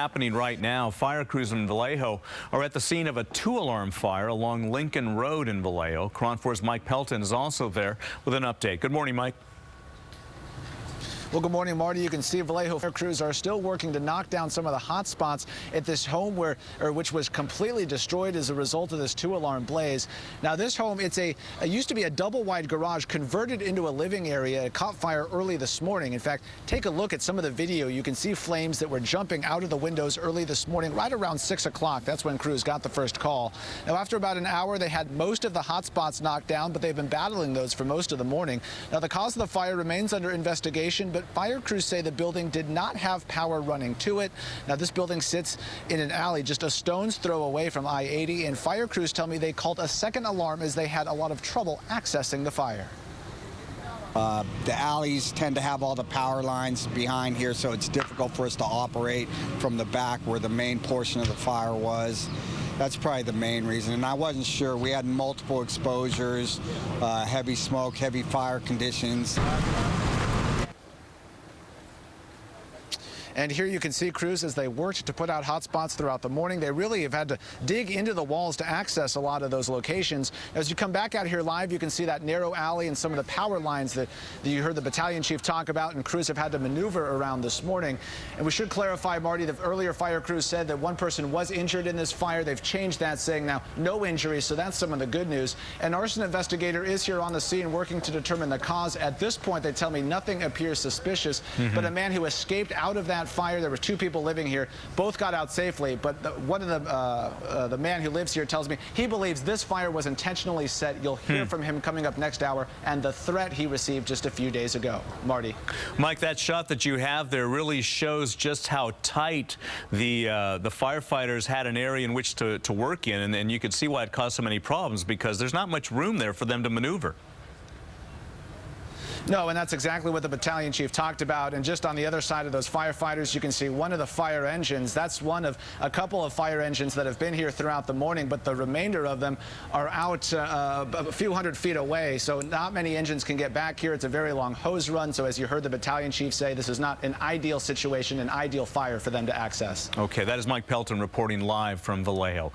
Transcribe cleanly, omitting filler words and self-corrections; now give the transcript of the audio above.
happening right now. Fire crews in Vallejo are at the scene of a 2-alarm fire along Lincoln Road in Vallejo. KRON 4's Mike Pelton is also there with an update. Good morning, Mike. Well, good morning, Marty. You can see Vallejo fire crews are still working to knock down some of the hot spots at this home which was completely destroyed as a result of this 2-alarm blaze. Now, this home, it used to be a double-wide garage converted into a living area. It caught fire early this morning. In fact, take a look at some of the video. You can see flames that were jumping out of the windows early this morning, right around 6 o'clock. That's when crews got the first call. Now, after about an hour, they had most of the hot spots knocked down, but they've been battling those for most of the morning. Now, the cause of the fire remains under investigation, but fire crews say the building did not have power running to it. Now, this building sits in an alley just a stone's throw away from I-80, and fire crews tell me they called a second alarm as they had a lot of trouble accessing the fire. The alleys tend to have all the power lines behind here, so it's difficult for us to operate from the back where the main portion of the fire was. That's probably the main reason, and I wasn't sure. We had multiple exposures, heavy smoke, heavy fire conditions. And here you can see crews as they worked to put out hot spots throughout the morning. They really have had to dig into the walls to access a lot of those locations. As you come back out here live, you can see that narrow alley and some of the power lines that you heard the battalion chief talk about, and crews have had to maneuver around this morning. And we should clarify, Marty, the earlier fire crews said that one person was injured in this fire. They've changed that, saying now no injuries, so that's some of the good news. An arson investigator is here on the scene working to determine the cause. At this point, they tell me nothing appears suspicious, but a man who escaped out of that fire. There were 2 people living here. Both got out safely, but one of the man who lives here tells me he believes this fire was intentionally set. You'll hear from him coming up next hour, and the threat he received just a few days ago. Marty. Mike, that shot that you have there really shows just how tight the firefighters had an area in which to work in, and you could see why it caused so many problems, because there's not much room there for them to maneuver. No, and that's exactly what the battalion chief talked about. And just on the other side of those firefighters, you can see one of the fire engines. That's one of a couple of fire engines that have been here throughout the morning, but the remainder of them are out a few hundred feet away. So not many engines can get back here. It's a very long hose run. So as you heard the battalion chief say, this is not an ideal situation, an ideal fire for them to access. Okay, that is Mike Pelton reporting live from Vallejo.